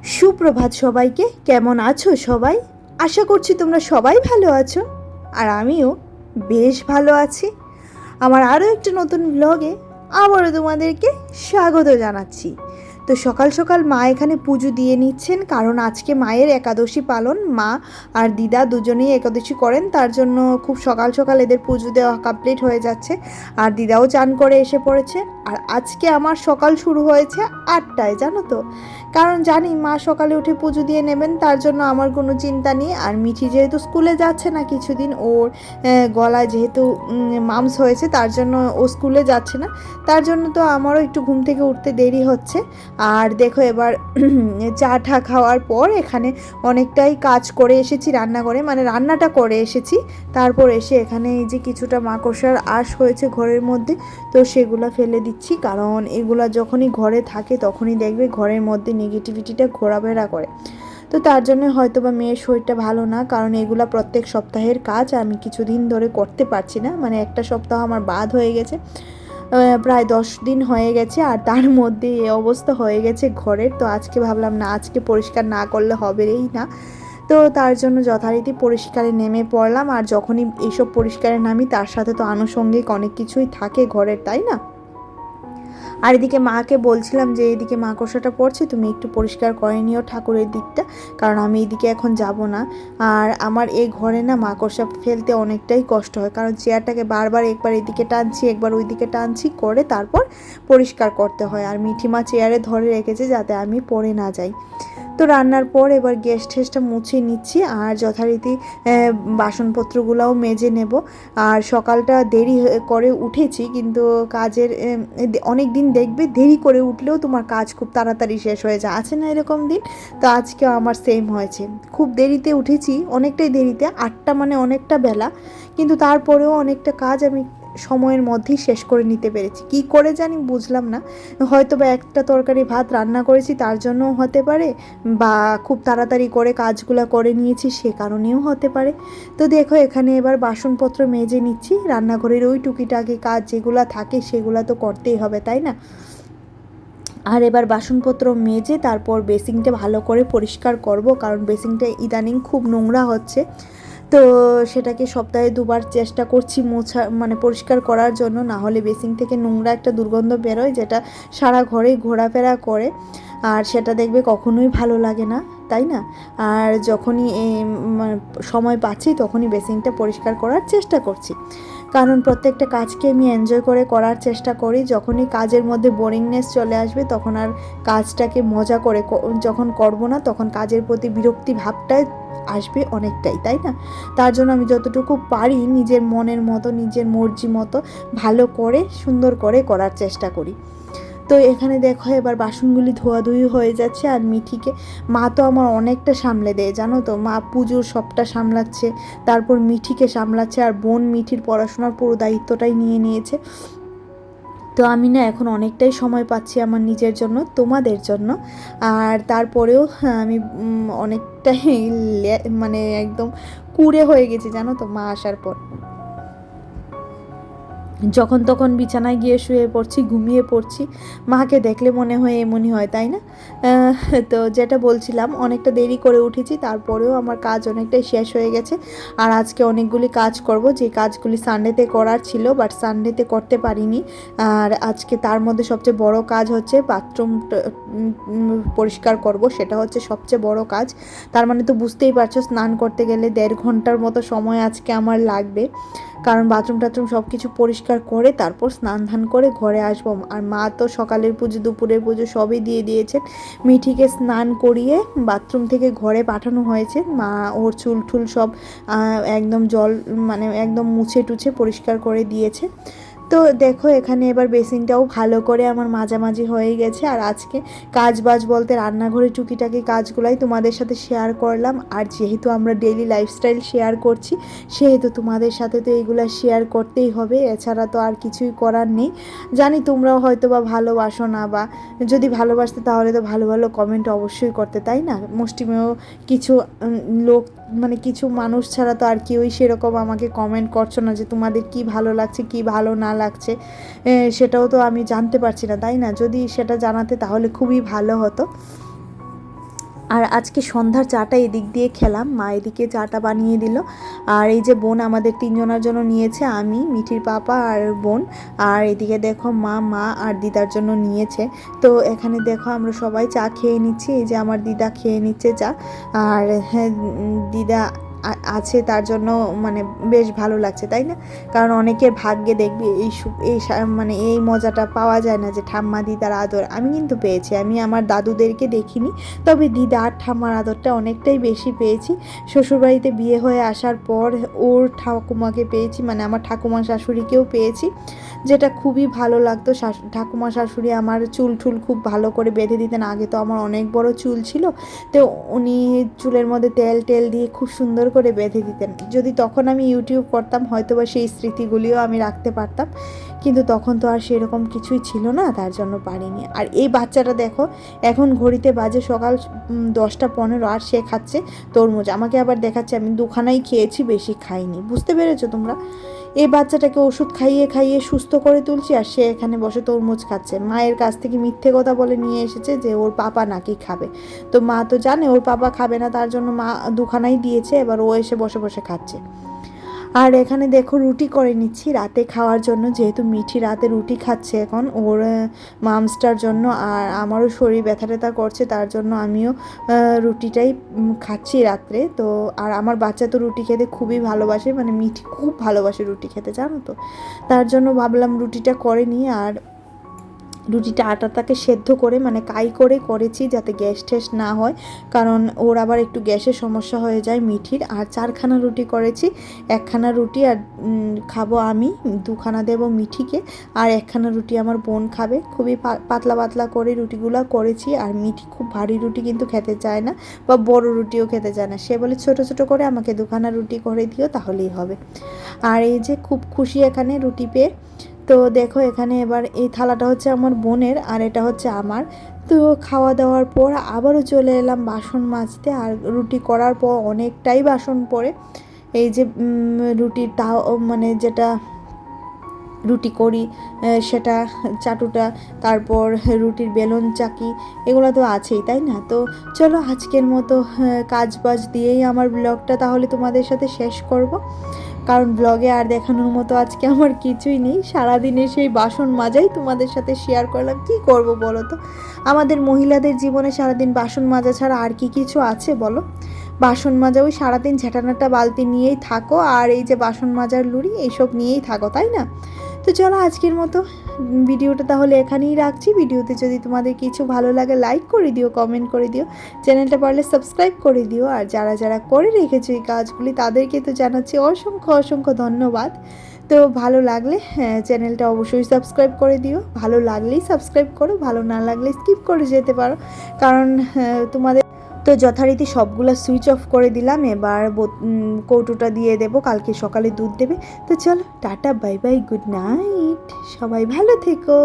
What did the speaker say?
সুপ্রভাত সবাইকে। কেমন আছো সবাই? আশা করছি তোমরা সবাই ভালো আছো, আর আমিও বেশ ভালো আছি। আমার আরও একটা নতুন ব্লগে আবারও তোমাদেরকে স্বাগত জানাচ্ছি। তো সকাল সকাল মা এখানে পুজো দিয়ে নিচ্ছেন, কারণ আজকে মায়ের একাদশী পালন। মা আর দিদা দুজনেই একাদশী করেন, তার জন্য খুব সকাল সকাল এদের পুজো দেওয়া কমপ্লিট হয়ে যাচ্ছে। আর দিদাও চান করে এসে পড়েছে। আর আজকে আমার সকাল শুরু হয়েছে 8টায়, জানো তো, কারণ জানি মা সকালে উঠে পুজো দিয়ে নেবেন, তার জন্য আমার কোনো চিন্তা নেই। আর মিঠি যেহেতু স্কুলে যাচ্ছে না কিছুদিন, ওর গলায় যেহেতু মামস হয়েছে, তার জন্য ও স্কুলে যাচ্ছে না, তার জন্য তো আমারও একটু ঘুম থেকে উঠতে দেরি হচ্ছে। আর দেখো এবার চা ঠা খাওয়ার পর এখানে অনেকটাই কাজ করে এসেছি রান্নাঘরে, মানে রান্নাটা করে এসেছি। তারপর এসে এখানে এই যে কিছুটা মাকড়সার আঁশ হয়েছে ঘরের মধ্যে, তো সেগুলো ফেলে দিচ্ছি, কারণ এগুলা যখনই ঘরে থাকে তখনই দেখবে ঘরের মধ্যে নেগেটিভিটিটা ঘোরাফেরা করে। তো তার জন্য হয়তো বা মেয়ের শরীরটা ভালো না, কারণ এগুলা প্রত্যেক সপ্তাহের কাজ, আমি কিছুদিন ধরে করতে পারছি না, মানে একটা সপ্তাহ আমার বাদ হয়ে গেছে, প্রায় 10 দিন হয়ে গেছে, আর তার মধ্যে এই অবস্থা হয়ে গেছে ঘরের। তো আজকে ভাবলাম না, আজকে পরিষ্কার না করলে হবেই না। তো তার জন্য যথারীতি পরিষ্কারে নেমে পড়লাম। আর যখনই এইসব পরিষ্কারে নামি, তার সাথে তো আনুষঙ্গিক অনেক কিছুই থাকে ঘরের, তাই না? আর এদিকে মাকে বলছিলাম যে এদিকে মাকড়সাটা পড়ছে, তুমি একটু পরিষ্কার করে নিও ঠাকুরের দিকটা, কারণ আমি এদিকে এখন যাব না। আর আমার এই ঘরে না মাকড়সা ফেলতে অনেকটাই কষ্ট হয়, কারণ চেয়ারটাকে বারবার একবার এদিকে টানছি একবার ওইদিকে টানছি করে তারপর পরিষ্কার করতে হয়। আর মিঠিমা চেয়ারে ধরে রেখেছে যাতে আমি পড়ে না যাই। তো রান্নার পর এবার গ্যাস ঠেসটা মুছে নিচ্ছি, আর যথারীতি বাসনপত্রগুলোও মেজে নেব। আর সকালটা দেরি করে উঠেছি, কিন্তু কাজের অনেক দিন দেখবে দেরি করে উঠলেও তোমার কাজ খুব তাড়াতাড়ি শেষ হয়ে যায়, আছে না এরকম দিন? তো আজকে আমার সেম হয়েছে, খুব দেরিতে উঠেছি, অনেকটাই দেরিতে, 8টা মানে অনেকটা বেলা, কিন্তু তারপরেও অনেকটা কাজ আমি সময়ের মধ্যেই শেষ করে নিতে পেরেছি। কি করে জানি বুঝলাম না, হয়তো বা একটা তরকারি ভাত রান্না করেছি তার জন্যও হতে পারে, বা খুব তাড়াতাড়ি করে কাজগুলো করে নিয়েছি সে কারণেও হতে পারে। তো দেখো এখানে এবার বাসনপত্র মেজে নিচ্ছি, রান্নাঘরের ওই টুকিটাকি কাজ যেগুলো থাকে সেগুলো তো করতেই হবে, তাই না? আর এবার বাসনপত্র মেজে তারপর বেসিনটা ভালো করে পরিষ্কার করব, কারণ বেসিনটা ইদানিং খুব নোংরা হচ্ছে। তো সেটাকে সপ্তাহে 2বার চেষ্টা করছি মোছা, মানে পরিষ্কার করার জন্য, না হলে বেসিন থেকে নোংরা একটা দুর্গন্ধ বেরোয় যেটা সারা ঘরেই ঘোরাফেরা করে, আর সেটা দেখবে কখনোই ভালো লাগে না, তাই না? আর যখনই সময় পাচ্ছি তখনই বেসিনটা পরিষ্কার করার চেষ্টা করছি, কারণ প্রত্যেকটা কাজকে আমি এনজয় করে করার চেষ্টা করি। যখনই কাজের মধ্যে বোরিংনেস চলে আসবে তখন আর কাজটাকে মজা করে যখন করব না, তখন কাজের প্রতি বিরক্তি ভাবটা আসবে অনেকটাই, তাই না? তার জন্য আমি যতটুকু পারি নিজের মনের মতো নিজের মর্জি মতো ভালো করে সুন্দর করে করার চেষ্টা করি। তো এখানে দেখো এবার বাসনগুলি ধোয়াধুয়ি হয়ে যাচ্ছে। আর মিঠিকে মা তো আমার অনেকটা সামলে দেয়, জানো তো, মা পুজোর সবটা সামলাচ্ছে, তারপর মিঠিকে সামলাচ্ছে, আর বোন মিঠির পড়াশোনার পুরো দায়িত্বটাই নিয়ে নিয়েছে। তো আমি না এখন অনেকটাই সময় পাচ্ছি আমার নিজের জন্য, তোমাদের জন্য। আর তারপরেও আমি অনেকটাই মানে একদম কুঁড়ে হয়ে গেছি, জানো তো, মা আসার পর। যখন তখন বিছানায় গিয়ে শুয়ে পড়ছি, ঘুমিয়ে পড়ছি, মাকে দেখলে মনে হয় এমনই হয়, তাই না? তো যেটা বলছিলাম, অনেকটা দেরি করে উঠেছি, তারপরেও আমার কাজ অনেকটাই শেষ হয়ে গেছে। আর আজকে অনেকগুলি কাজ করব, যে কাজগুলি সানডেতে করার ছিল বাট সানডেতে করতে পারিনি। আর আজকে তার মধ্যে সবচেয়ে বড় কাজ হচ্ছে বাথরুম পরিষ্কার করব, সেটা হচ্ছে সবচেয়ে বড় কাজ। তার মানে তো বুঝতেই পারছো, স্নান করতে গেলে 1.5 ঘন্টার মতো সময় আজকে আমার লাগবে, কারণ বাথরুম টাথরুম সব কিছু পরিষ্কার করে তারপর স্নান ধান করে ঘরে আসবো। আর মা তো সকালের পুজো দুপুরের পুজো সবই দিয়ে দিয়েছেন। মিঠিকে স্নান করিয়ে বাথরুম থেকে ঘরে পাঠানো হয়েছে, মা ওর চুল টুল সব একদম জল মানে একদম মুছে টুছে পরিষ্কার করে দিয়েছে। তো দেখো এখানে এবার বেসিনটাও ভালো করে আমার মাঝামাঝি হয়ে গেছে। আর আজকে কাজ বাজ বলতে রান্নাঘরে টুকিটাকি কাজগুলাই তোমাদের সাথে শেয়ার করলাম। আর যেহেতু আমরা ডেইলি লাইফস্টাইল শেয়ার করছি, সেহেতু তোমাদের সাথে তো এইগুলো শেয়ার করতেই হবে, এছাড়া তো আর কিছুই করার নেই। জানি তোমরাও হয়তো বা ভালোবাসো না, বা যদি ভালোবাসতে তাহলে তো ভালো ভালো কমেন্ট অবশ্যই করতে, তাই না? মুষ্টিমেয় কিছু লোক, মানে কিছু মানুষ ছাড়া তো আর কেউই সেরকম আমাকে কমেন্ট করছো না যে তোমাদের কি ভালো লাগছে কি ভালো না লাগছে, সেটাও তো আমি জানতে পারছি না, তাই না? যদি সেটা জানাতে তাহলে খুবই ভালো হতো। আর আজকে সন্ধ্যার চাটা এদিক দিয়ে খেলাম, মা এদিকে চাটা বানিয়ে দিল। আর এই যে বোন আমাদের তিনজনের জন্য নিয়েছে, আমি, মিঠির পাপা আর বোন। আর এদিকে দেখো মা আর দিদার জন্য নিয়েছে। তো এখানে দেখো আমরা সবাই চা খেয়ে নিচ্ছি। এই যে আমার দিদা খেয়ে নিচ্ছে চা। আর হ্যাঁ, দিদা আছে তার জন্য মানে বেশ ভালো লাগছে, তাই না? কারণ অনেকের ভাগ্যে দেখবি মানে এই মজাটা পাওয়া যায় না, যে ঠাম্মা দিদার আদর। আমি কিন্তু পেয়েছি, আমি আমার দাদুদেরকে দেখিনি, তবে দিদা আর ঠাম্মার আদরটা অনেকটাই বেশি পেয়েছি। শ্বশুরবাড়িতে বিয়ে হয়ে আসার পর ওর ঠাকুমাকে পেয়েছি, মানে আমার ঠাকুমা শাশুড়িকেও পেয়েছি, যেটা খুবই ভালো লাগতো। ঠাকুমা শাশুড়ি আমার চুল খুব ভালো করে বেঁধে দিতেন। আগে তো আমার অনেক বড় চুল ছিল, তো উনি চুলের মধ্যে তেল দিয়ে খুব সুন্দর করে বেঁধে দিতেন। যদি তখন আমি ইউটিউব করতাম, হয়তো বা সেই স্মৃতিগুলিও আমি রাখতে পারতাম, কিন্তু তখন তো আর সেরকম কিছুই ছিল না, তার জন্য পারিনি। আর এই বাচ্চাটা দেখো, এখন ঘড়িতে বাজে সকাল 10টা 15, আর সে খাচ্ছে তরমুজ। আমাকে আবার দেখাচ্ছে আমি দুখানাই খেয়েছি, বেশি খাইনি। বুঝতে পেরেছো তোমরা? এই বাচ্চাটাকে ওষুধ খাইয়ে সুস্থ করে তুলছি, আর সে এখানে বসে তরমুজ খাচ্ছে। মায়ের কাছ থেকে মিথ্যে কথা বলে নিয়ে এসেছে যে ওর পাপা নাকি খাবে। তো মা তো জানে ওর পাপা খাবে না, তার জন্য মা দুখানাই দিয়েছে। এবার ও এসে বসে খাচ্ছে। আর এখানে দেখো রুটি করে নিচ্ছি রাতে খাওয়ার জন্য, যেহেতু মিঠি রাতে রুটি খাচ্ছে এখন ওর মামসটার জন্য। আর আমারও শরীর ব্যথা করছে, তার জন্য আমিও রুটিটাই খাচ্ছি রাত্রে। তো আর আমার বাচ্চা তো রুটি খেতে খুবই ভালোবাসে, মানে মিঠি খুব ভালোবাসে রুটি খেতে, জানো তো। তার জন্য ভাবলাম রুটিটা করে নিই। আর রুটিটা আটাটাকে সেদ্ধ করে, মানে কাই করে করেছি, যাতে গ্যাস ঠ্যাস না হয়, কারণ ওর আবার একটু গ্যাসের সমস্যা হয়ে যায় মিঠির। আর 4খানা রুটি করেছি, 1খানা রুটি আর খাবো আমি, 2খানা দেবো মিঠিকে, আর 1খানা রুটি আমার বোন খাবে। খুবই পাতলা করে রুটিগুলো করেছি। আর মিঠি খুব ভারী রুটি কিন্তু খেতে চায় না, বা বড় রুটিও খেতে চায় না, সে বলে ছোট করে আমাকে 2খানা রুটি করে দিও, তাহলেই হবে। আর এই যে খুব খুশি এখানে রুটি পেয়ে। তো দেখো এখানে এবার এই থালাটা হচ্ছে আমার বোনের, আর এটা হচ্ছে আমার। তো খাওয়া দাওয়ার পর আবারও চলে এলাম বাসন মাজতে। আর রুটি করার পর অনেকটাই বাসন পড়ে। এই যে রুটির তাও, মানে যেটা রুটি করি সেটা, চাটুটা, তারপর রুটির বেলন চাকি, এগুলো তো আছেই, তাই না? তো চলো আজকের মতো কাজবাজ দিয়েই আমার ব্লগটা তাহলে তোমাদের সাথে শেষ করব, কারণ ব্লগে আর দেখানোর মতো আজকে আমার কিছুই নেই। সারাদিনে সেই বাসন মাজাই তোমাদের সাথে শেয়ার করলাম। কি করব বলো তো? আমাদের মহিলাদের জীবনে সারাদিন বাসন মাজা ছাড়া আর কি কিছু আছে বলো? বাসন মাজা, ওই সারাদিন ঝাঁটানাটা বালতি নিয়েই থাকো, আর এই যে বাসন মাজার লুড়ি এইসব নিয়েই থাকো, তাই না? তো চলো আজকের মতো ভিডিওটা তাহলে এখানেই রাখছি। ভিডিওতে যদি তোমাদের কিছু ভালো লাগে লাইক করে দিও, কমেন্ট করে দিও, চ্যানেলটা পারলে সাবস্ক্রাইব করে দিও। আর যারা করে রেখেছো এই কাজগুলি, তাদেরকে তো জানাচ্ছি অসংখ্য ধন্যবাদ। তো ভালো লাগলে চ্যানেলটা অবশ্যই সাবস্ক্রাইব করে দিও। ভালো লাগলেই সাবস্ক্রাইব করো, ভালো না লাগলে স্কিপ করে যেতে পারো, কারণ তোমাদের তো যথারীতি সবগুলো সুইচ অফ করে দিলাম। এবার কৌটোটা দিয়ে দেবো, কালকে সকালে দুধ দেবে। তো চলো tata, bye bye, good night, সবাই ভালো থেকো।